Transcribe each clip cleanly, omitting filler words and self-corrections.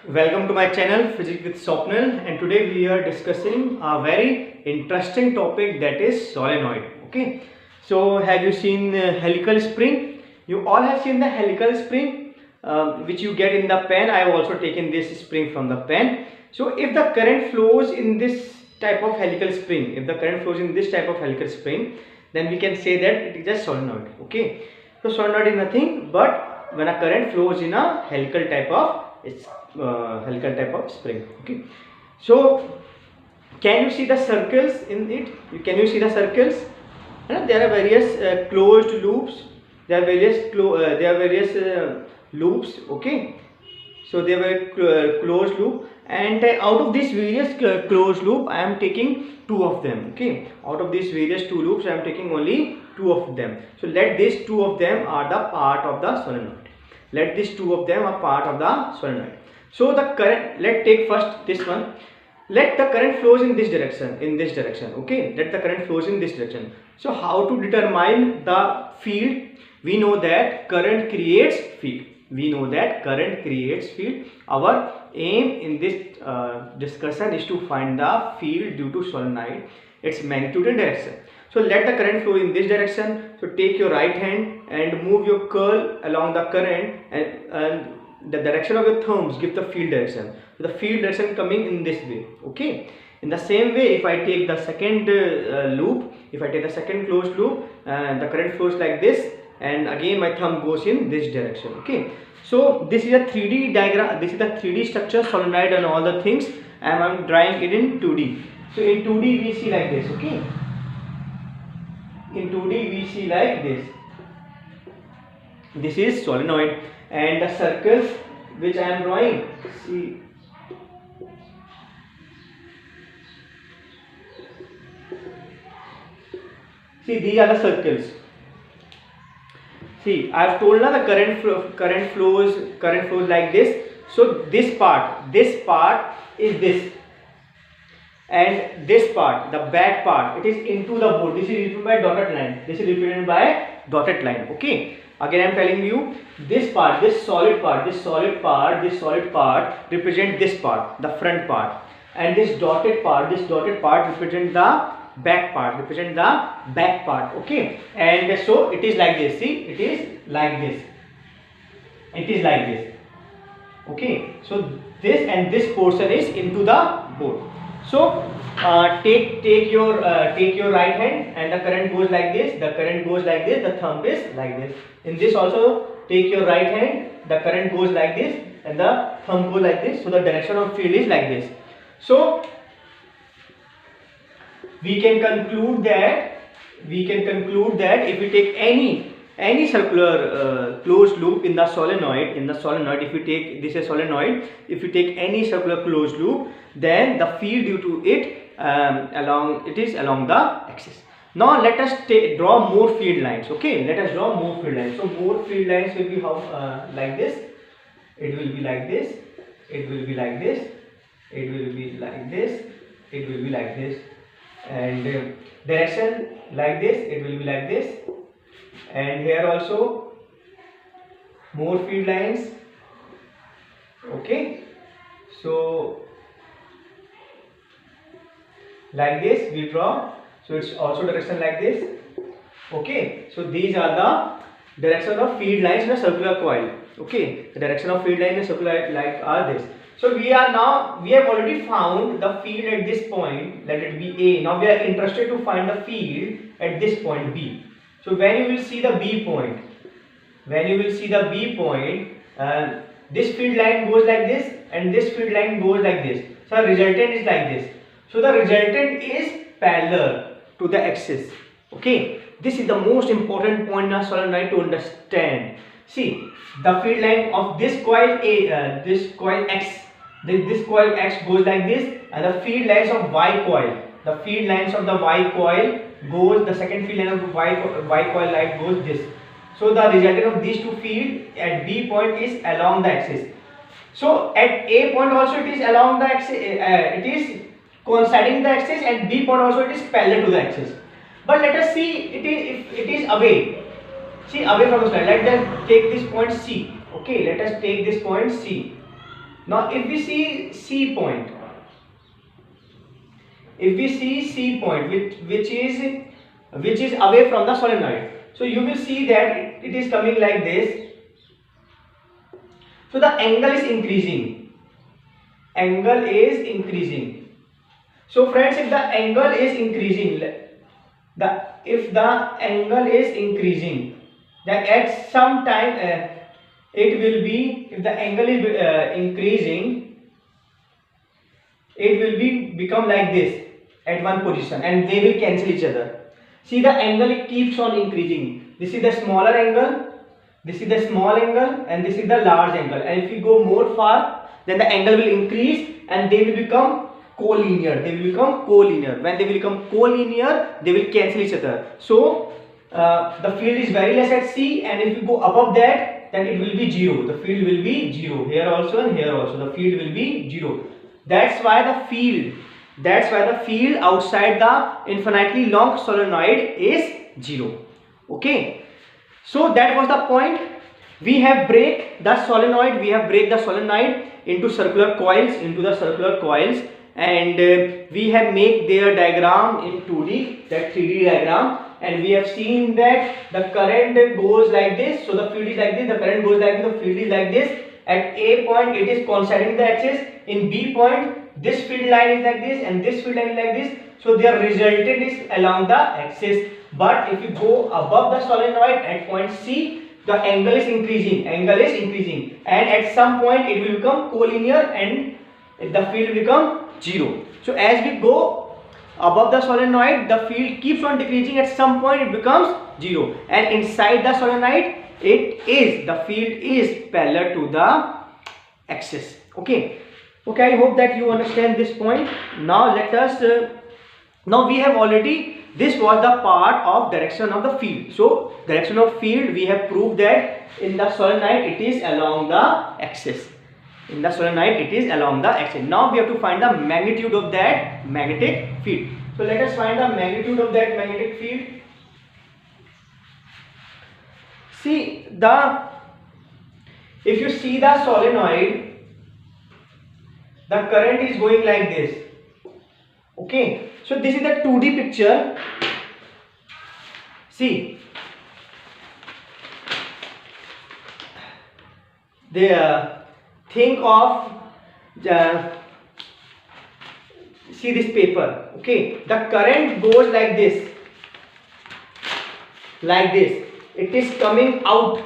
Welcome to my channel Physics with Swapnil, and today we are discussing a very interesting topic, that is solenoid. Okay, so have you seen helical spring? You all have seen the helical spring which you get in the pen. I have also taken this spring from the pen. So if the current flows in this type of helical spring, then we can say that it is a solenoid. Okay, so solenoid is nothing but when a current flows in a helical type of spring. Okay, so can you see the circles in it? Can you see the circles? There are various closed loops. There are various loops. Okay, so they were closed loop, and out of these various closed loop I am taking two of them. Okay, out of these various two loops I am taking only two of them. So let these two of them are the part of the solenoid. Let these two of them are part of the solenoid. So the current, let's take first this one. Let the current flows in this direction. Okay, let the current flows in this direction. So how to determine the field? We know that current creates field. Our aim in this discussion is to find the field due to solenoid, its magnitude and direction. So let the current flow in this direction. So take your right hand and move your curl along the current, and the direction of your thumbs give the field direction. So the field direction coming in this way. Okay, in the same way, if I take the second loop, if I take the second closed loop, the current flows like this, and again my thumb goes in this direction. Okay, so this is a 3D diagram. This is the 3D structure, solenoid and all the things, and I'm drawing it in 2D. So in 2D we see like this. Okay, in 2D we see like this. This is solenoid, and the circles which I am drawing, see these are the circles. See, I have told now the current flows like this. So this part is this, and this part, the back part, it is into the board. This is represented by dotted line. Okay, again I am telling you, this part, this solid part represent this part, the front part, and this dotted part represent the back part. Okay, and so it is like this. See, it is like this. Okay, so this and this portion is into the board. So take your right hand, and the current goes like this, the thumb is like this. In this also, take your right hand, the current goes like this, and the thumb goes like this. So the direction of field is like this. So we can conclude that if we take any circular closed loop in the solenoid, if we take this is solenoid, if we take any circular closed loop, then the field due to it along the axis. Now let us draw more field lines. Okay, let us draw more field lines. So more field lines will be how like this. It will be like this. It will be like this. It will be like this. It will be like this. And direction like this. It will be like this. And here also more field lines. Okay, so like this we draw. So it's also direction like this. Okay, so these are the direction of field lines in a circular coil. Okay, the direction of field line in a circular like are this. So we have already found the field at this point, let it be A. Now we are interested to find the field at this point B. So when you will see the B point, this field line goes like this, and this field line goes like this. So the resultant is like this. So the resultant is parallel to the axis. Okay, this is the most important point in a solenoid to understand. See, the field line of this coil A, this coil X, this coil X goes like this, and the field lines of Y coil, the second field line of the Y coil line goes this. So the resultant of these two fields at B point is along the axis. So at A point also it is along the axis, it is coinciding the axis, and B point also it is parallel to the axis. But let us see if it is away. See, away from the slide. Let us take this point C. Okay, let us take this point C. Now if we see C point, which is away from the solenoid, so you will see that it is coming like this. So the angle is increasing. So friends, if the angle is increasing, then at some time it will be, if the angle is increasing, it will become like this at one position, and they will cancel each other. See, the angle, it keeps on increasing. This is the smaller angle, this is the small angle, and this is the large angle. And if you go more far, then the angle will increase and they will become collinear. When they will become collinear, they will cancel each other. So the field is very less at C, and if you go above that, then it will be 0. The field will be 0 here also and here also. The field will be 0. That's why the field outside the infinitely long solenoid is 0. Okay. So that was the point. We have break the solenoid into circular coils, and we have make their diagram in 2D, that 3D diagram, and we have seen that the current goes like this. So the field is like this, the current goes like this, the field is like this. At A point it is coinciding the axis. In B point this field line is like this and this field line is like this. So their resultant is along the axis. But if you go above the solenoid at point C, the angle is increasing, and at some point it will become collinear and the field will become 0. So as we go above the solenoid, the field keeps on decreasing. At some point it becomes 0, and inside the solenoid the field is parallel to the axis. Okay, I hope that you understand this point. Now let us now we have already, this was the part of direction of the field. So direction of field, we have proved that in the solenoid it is along the axis. Now we have to find the magnitude of that magnetic field. So let us find the magnitude of that magnetic field. See, if you see the solenoid, the current is going like this. Okay, so this is the 2D picture. See, think of see this paper. Okay, the current goes like this, it is coming out.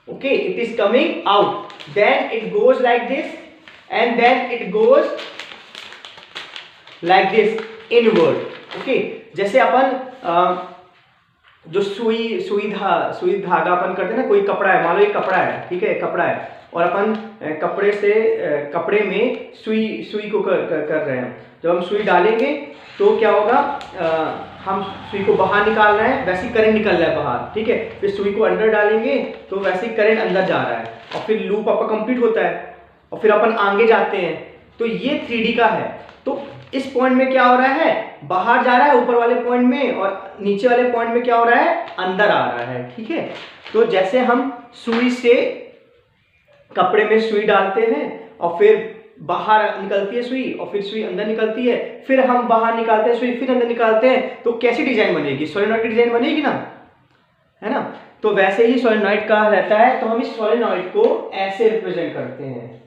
Okay, it is coming out, then it goes like this, and then it goes like this inward. Okay, जैसे अपन जो सुई धागा अपन करते हैं ना, कोई कपड़ा है, मान लो ये कपड़ा है, ठीक है, कपड़ा है, और अपन कपड़े में सुई को कर रहे हैं. जब हम सुई डालेंगे तो क्या होगा, हम सुई को बाहर निकाल रहे हैं, वैसे ही करंट निकल रहा है बाहर, ठीक है. फिर सुई को अंदर डालेंगे तो वैसे ही करंट अंदर जा रहा है, और फिर लूप आपका कंप्लीट होता है, और फिर अपन आगे जाते हैं. तो ये 3D का है. तो इस पॉइंट में क्या हो रहा है, बाहर जा रहा है ऊपर वाले पॉइंट में, और नीचे वाले पॉइंट में क्या हो रहा है, अंदर आ रहा है. ठीक है, तो जैसे हम सुई से कपड़े में सुई डालते हैं और फिर बाहर निकलती है सुई, और फिर सुई अंदर निकलती है, फिर हम बाहर निकालते हैं सुई, फिर अंदर निकालते हैं, तो कैसी डिजाइन बनेगी, सोलेनॉइड की डिजाइन बनेगी ना, है ना. तो वैसे ही सोलेनॉइड का रहता है. तो हम इस सोलेनॉइड को ऐसे रिप्रेजेंट करते हैं,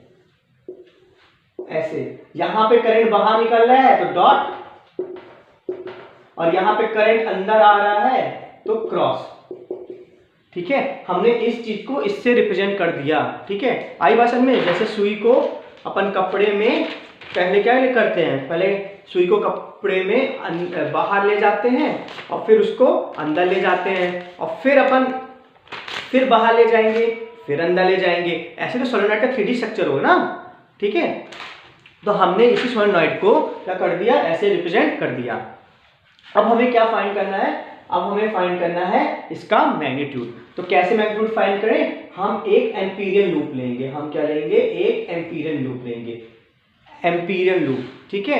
ऐसे. यहां पे करंट बाहर निकल रहा है तो डॉट, और यहां पे करंट अंदर आ रहा है तो क्रॉस. ठीक है, हमने इस चीज को इससे रिप्रेजेंट कर दिया. ठीक है, आई बात समझ में. जैसे सुई को अपन कपड़े में पहले क्या करते हैं, पहले सुई को कपड़े में बाहर ले जाते हैं और फिर उसको अंदर ले जाते हैं, और फिर अपन फिर बाहर ले जाएंगे, फिर अंदर ले जाएंगे. ऐसे तो सोलेनॉइड का 3D स्ट्रक्चर होगा ना. ठीक है, तो हमने इसी सोलेनॉइड को क्या कर दिया, ऐसे रिप्रेजेंट कर दिया. अब हमें क्या फाइंड करना है, अब हमें फाइंड करना है इसका मैग्नीट्यूड. तो कैसे मैग्नीट्यूड फाइंड करें, हम एक एम्पीरियन लूप लेंगे. हम क्या लेंगे, एक एम्पीरियन लूप लेंगे, एम्पीरियन लूप. ठीक है,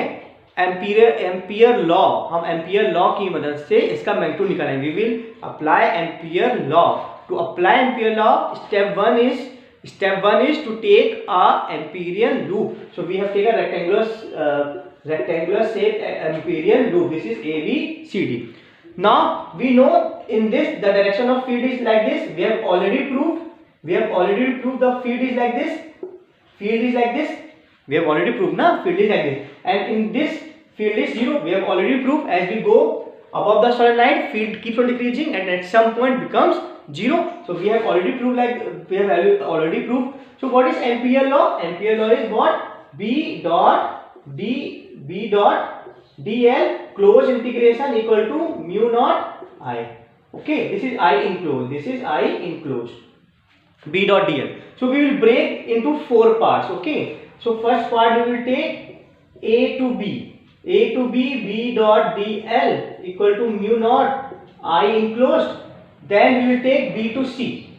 एम्पियर लॉ, हम एम्पियर लॉ की मदद से इसका मैग्नीट्यूड निकालेंगे. We will apply Ampere law. To apply Ampere law, step 1 is Step 1 is to take a Amperian loop. So we have taken rectangular shaped Amperian loop. This is ABCD. Now we know in this the direction of field is like this. We have already proved the field is like this. Field is like this. We have already proved na field is like this. And in this field is 0. We have already proved as we go above the solenoid, field keeps on decreasing and at some point becomes 0. So we have already proved So what is Ampere law? Ampere law is what? B dot dl closed integration equal to mu naught I. Okay, this is I enclosed. B dot dl. So we will break into 4 parts. Okay. So first part we will take A to B. B dot dl equal to mu naught I enclosed. Then we will take B to C.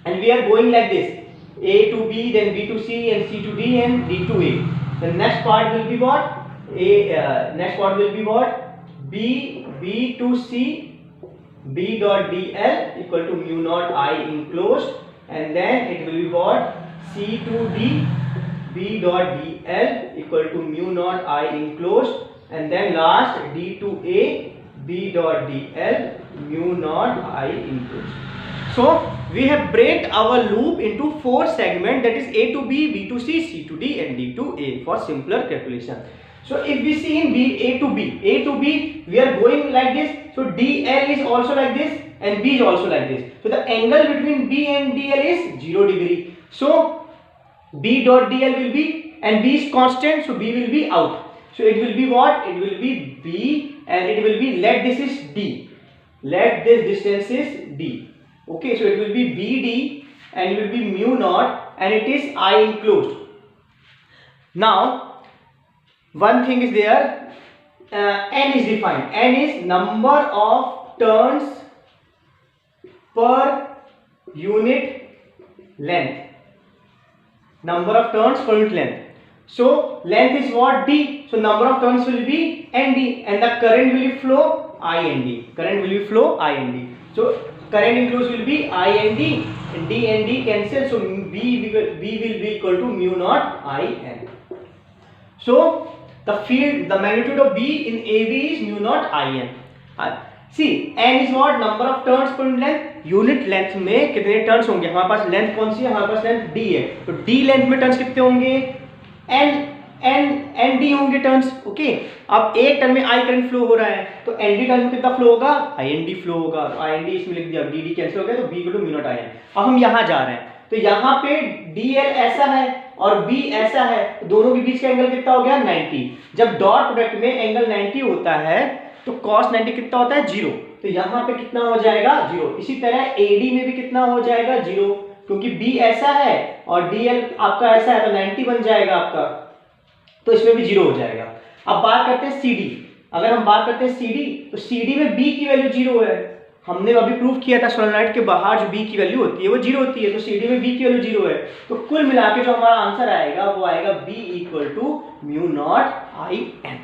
And we are going like this. A to B, then B to C, and C to D, and D to A. The next part will be what? B to C, B dot dl equal to mu naught I enclosed. And then it will be what? C to D, B dot dl equal to mu naught I enclosed. And then last D to A, B dot dl mu naught I enclosed. So we have break our loop into 4 segments, that is A to B, B to C, C to D, and D to A for simpler calculation. So if we see in A to B, we are going like this. So DL is also like this and B is also like this. So the angle between B and DL is 0 degree. So B dot DL will be, and B is constant, so B will be out. So it will be what? It will be B, and it will be, let this is D. Let this distance is D. Okay, so it will be BD and it will be mu naught and it is I enclosed. Now, one thing is there, N is defined. N is number of turns per unit length. Number of turns per unit length. So, length is what? D. So, number of turns will be ND and the current will flow IND. So, current enclosed will be I and D, and D cancel. So B will be equal to mu naught IN. So the magnitude of B in AB is mu naught IN. See, N is what? Number of turns per unit length. Unit length में कितने turns होंगे? हमारे पास length कौन सी है? हमारे पास length D है. तो D length में टर्न्स कितने होंगे? ND होंगे टर्न्स. ओके, अब एक टर्न में I करंट फ्लो हो रहा है, तो ND टर्न में कितना फ्लो होगा? IND फ्लो होगा. तो IND इसमें लिख दिया, DD कैंसिल हो गया, तो B equal to mu not IN. अब हम यहाँ जा रहे हैं, तो यहाँ पे DL ऐसा है और B ऐसा है, तो दोनों के बीच का एंगल कितना हो गया? 90. जब डॉट प्रोडक्ट में एंगल 90 होता है तो cos 90 कितना होता है? 0. तो यहाँ पे कितना हो जाएगा? 0. इसी तरह AD में भी कितना हो जाएगा? 0, क्योंकि B ऐसा है और DL आपका ऐसा है, तो 90 बन जाएगा आपका, तो इसमें भी 0 हो जाएगा. अब बात करते हैं CD. अगर हम बात करते हैं CD, तो CD में B की वैल्यू 0 है. हमने अभी प्रूव किया था सोलेनॉइड के बाहर जो B की वैल्यू होती है वो 0 होती है, तो CD में B की वैल्यू 0 है. तो कुल मिला के जो हमारा आंसर आएगा वो आएगा B equal to mu not IN,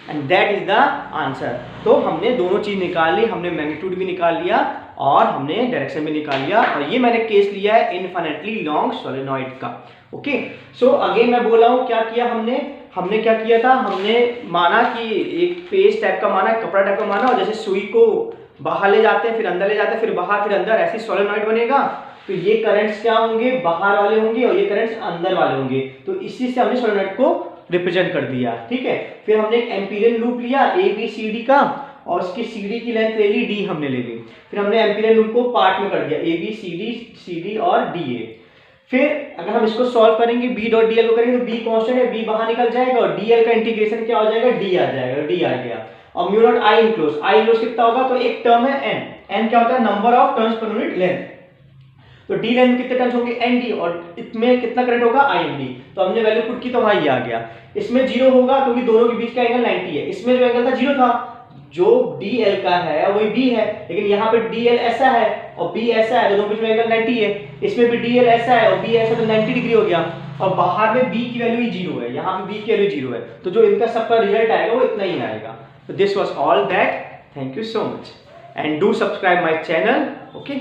and that is the answer. तो हमने दोनों चीज निकाल ली, हमने मैग्नीट्यूड भी निकाल लिया और हमने डायरेक्शन भी निकाल लिया, और ये मैंने केस लिया है इनफिनिटली लॉन्ग सोलेनॉइड का. ओके, सो अगेन मैं बोला हूँ क्या किया हमने क्या किया था? हमने माना कि एक पेज टाइप का माना, कपड़ा टाइप का माना, और जैसे सुई को बाहर ले जाते हैं, फिर अंदर ले जाते हैं, फिर बाहर, फिर अंदर, ऐसे सोलेनॉइड बनेगा. तो ये करंट्स क्या होंगे? बाहर वाले होंगे और ये करंट्स अंदर वाले होंगे. तो इसी से हमने सोलेनॉइड को रिप्रेजेंट कर दिया. ठीक है, फिर हमने एक एम्पीरियन लूप लिया ABCD का, और उसकी CD की लेंथ ले ली, D हमने ले ली. फिर हमने एम्पीरियन लूप को पार्ट में कर दिया, ABCD, CD और DA. फिर अगर हम इसको सॉल्व करेंगे, B डॉट DL को करेंगे, तो B कांस्टेंट है, B बाहर निकल जाएगा और DL का इंटीग्रेशन क्या हो जाएगा? D आ जाएगा, D आ गया. और म्यू नॉट I इनक्लोज कितना होगा? तो एक टर्म है N क्या होता है? Number of turns per unit length. तो D लेंथ में कितने टर्न्स होंगे? ND, और इसमें कितना करंट होगा? IND. तो हमने वैल्यू पुट की तो वहां ये आ गया. इसमें 0 होगा क्योंकि दोनों के बीच का एंगल 90 है. इसमें जो एंगल था 0 था, जो DL का है वही B है, लेकिन यहाँ पे DL ऐसा है और B ऐसा है, दोनों के बीच में एंगल 90 है. इसमें भी DL ऐसा है और B ऐसा, तो 90 डिग्री हो गया. और बाहर में B की वैल्यू ही 0 है, यहाँ पे B की वैल्यू 0 है, तो जो इनका सबका रिजल्ट आएगा वो इतना ही आएगा. So this was all that. Thank you so much and do subscribe my channel. Okay.